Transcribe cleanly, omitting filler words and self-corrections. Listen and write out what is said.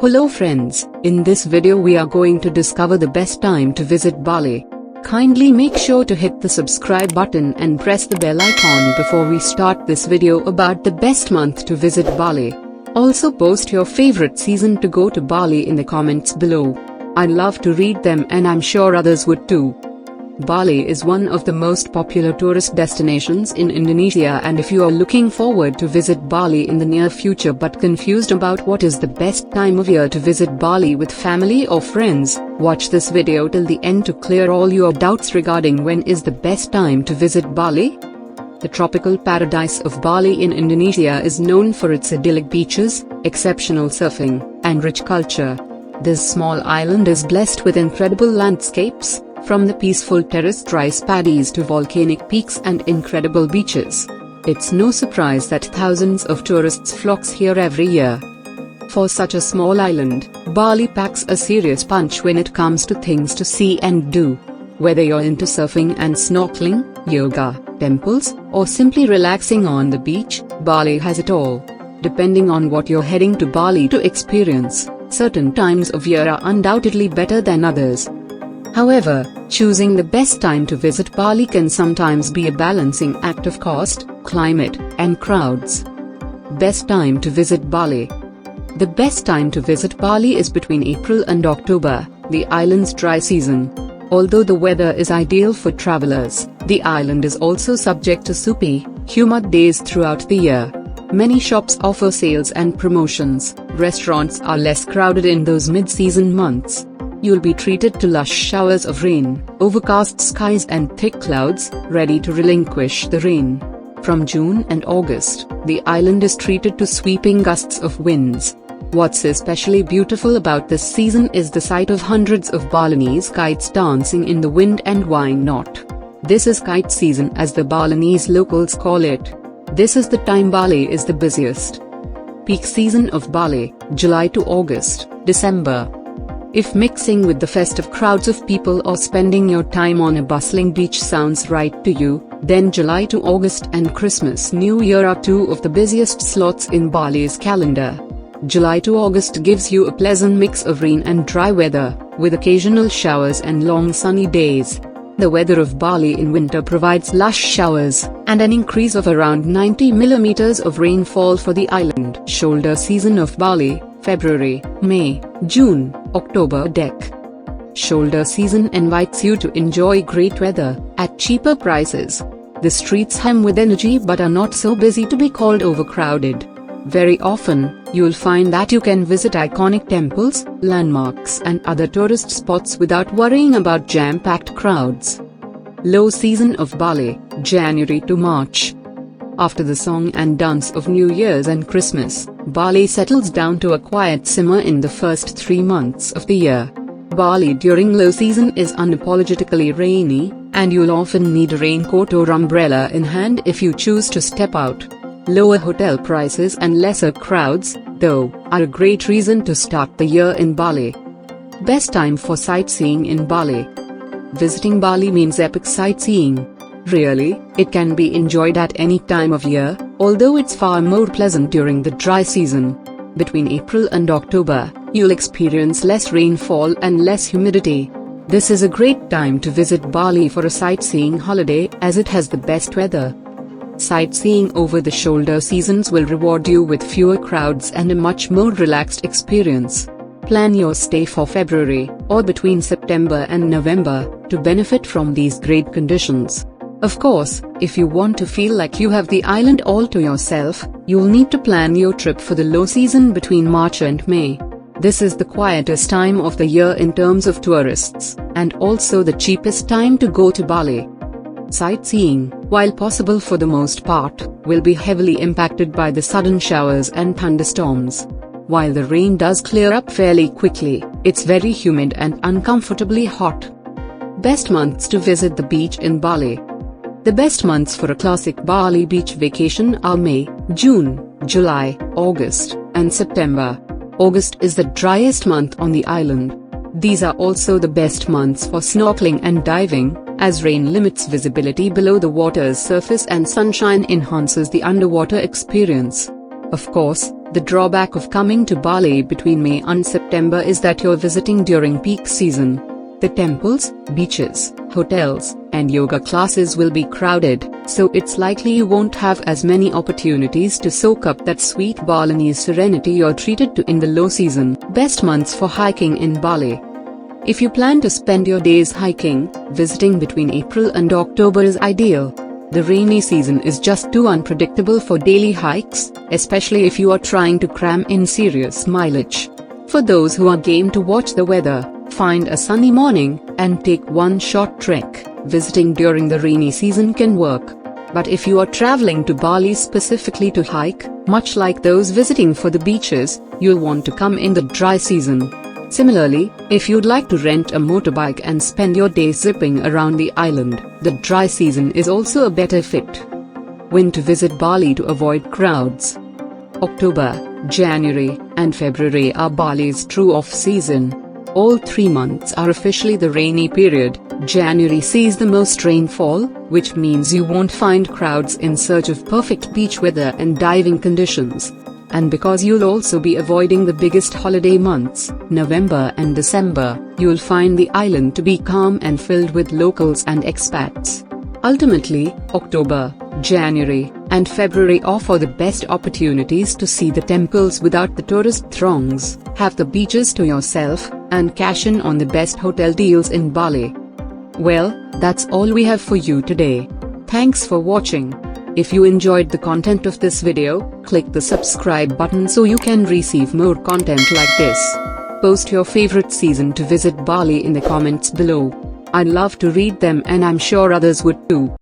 Hello friends, in this video we are going to discover the best time to visit Bali. Kindly make sure to hit the subscribe button and press the bell icon before we start this video about the best month to visit Bali. Also post your favorite season to go to Bali in the comments below. I'd love to read them and I'm sure others would too. Bali is one of the most popular tourist destinations in Indonesia, and if you are looking forward to visit Bali in the near future but confused about what is the best time of year to visit Bali with family or friends, watch this video till the end to clear all your doubts regarding when is the best time to visit Bali. The tropical paradise of Bali in Indonesia is known for its idyllic beaches, exceptional surfing, and rich culture. This small island is blessed with incredible landscapes, from the peaceful terraced rice paddies to volcanic peaks and incredible beaches. It's no surprise that thousands of tourists flocks here every year. For such a small island, Bali packs a serious punch when it comes to things to see and do. Whether you're into surfing and snorkeling, yoga, temples, or simply relaxing on the beach, Bali has it all. Depending on what you're heading to Bali to experience, certain times of year are undoubtedly better than others. However, choosing the best time to visit Bali can sometimes be a balancing act of cost, climate, and crowds. Best time to visit Bali. The best time to visit Bali is between April and October, the island's dry season. Although the weather is ideal for travelers, the island is also subject to soupy, humid days throughout the year. Many shops offer sales and promotions. Restaurants are less crowded in those mid-season months. You'll be treated to lush showers of rain, overcast skies and thick clouds, ready to relinquish the rain. From June and August, the island is treated to sweeping gusts of winds. What's especially beautiful about this season is the sight of hundreds of Balinese kites dancing in the wind, and why not? This is kite season, as the Balinese locals call it. This is the time Bali is the busiest. Peak season of Bali, July to August, December. If mixing with the festive crowds of people or spending your time on a bustling beach sounds right to you, then July to August and Christmas New Year are two of the busiest slots in Bali's calendar. July to August gives you a pleasant mix of rain and dry weather, with occasional showers and long sunny days. The weather of Bali in winter provides lush showers, and an increase of around 90 millimeters of rainfall for the island. Shoulder season of Bali, February, May, June, October. Shoulder season invites you to enjoy great weather, at cheaper prices. The streets hum with energy but are not so busy to be called overcrowded. Very often, you'll find that you can visit iconic temples, landmarks and other tourist spots without worrying about jam-packed crowds. Low season of Bali, January to March. After the song and dance of New Year's and Christmas, Bali settles down to a quiet simmer in the first 3 months of the year. Bali during low season is unapologetically rainy, and you'll often need a raincoat or umbrella in hand if you choose to step out. Lower hotel prices and lesser crowds, though, are a great reason to start the year in Bali. Best time for sightseeing in Bali. Visiting Bali means epic sightseeing. Really, it can be enjoyed at any time of year, although it's far more pleasant during the dry season. Between April and October, you'll experience less rainfall and less humidity. This is a great time to visit Bali for a sightseeing holiday, as it has the best weather. Sightseeing over the shoulder seasons will reward you with fewer crowds and a much more relaxed experience. Plan your stay for February, or between September and November, to benefit from these great conditions. Of course, if you want to feel like you have the island all to yourself, you'll need to plan your trip for the low season between March and May. This is the quietest time of the year in terms of tourists, and also the cheapest time to go to Bali. Sightseeing, while possible for the most part, will be heavily impacted by the sudden showers and thunderstorms. While the rain does clear up fairly quickly, it's very humid and uncomfortably hot. Best months to visit the beach in Bali. The best months for a classic Bali beach vacation are May, June, July, August, and September. August is the driest month on the island. These are also the best months for snorkeling and diving, as rain limits visibility below the water's surface and sunshine enhances the underwater experience. Of course, The drawback of coming to Bali between May and September is that you're visiting during peak season. The temples, beaches, hotels, and yoga classes will be crowded, so it's likely you won't have as many opportunities to soak up that sweet Balinese serenity you're treated to in the low season. Best months for hiking in Bali. If you plan to spend your days hiking, visiting between April and October is ideal. The rainy season is just too unpredictable for daily hikes, especially if you are trying to cram in serious mileage. For those who are game to watch the weather, find a sunny morning and take one short trek. Visiting during the rainy season can work. But if you are traveling to Bali specifically to hike, much like those visiting for the beaches, you'll want to come in the dry season. Similarly, if you'd like to rent a motorbike and spend your day zipping around the island, the dry season is also a better fit. When to visit Bali to avoid crowds. October, January, and February are Bali's true off-season. All 3 months are officially the rainy period. January sees the most rainfall, which means you won't find crowds in search of perfect beach weather and diving conditions. And because you'll also be avoiding the biggest holiday months, November and December, you'll find the island to be calm and filled with locals and expats. Ultimately, October, January, and February offer the best opportunities to see the temples without the tourist throngs, have the beaches to yourself, and cash in on the best hotel deals in Bali. Well, that's all we have for you today. Thanks for watching. If you enjoyed the content of this video, click the subscribe button so you can receive more content like this. Post your favorite season to visit Bali in the comments below. I'd love to read them and I'm sure others would too.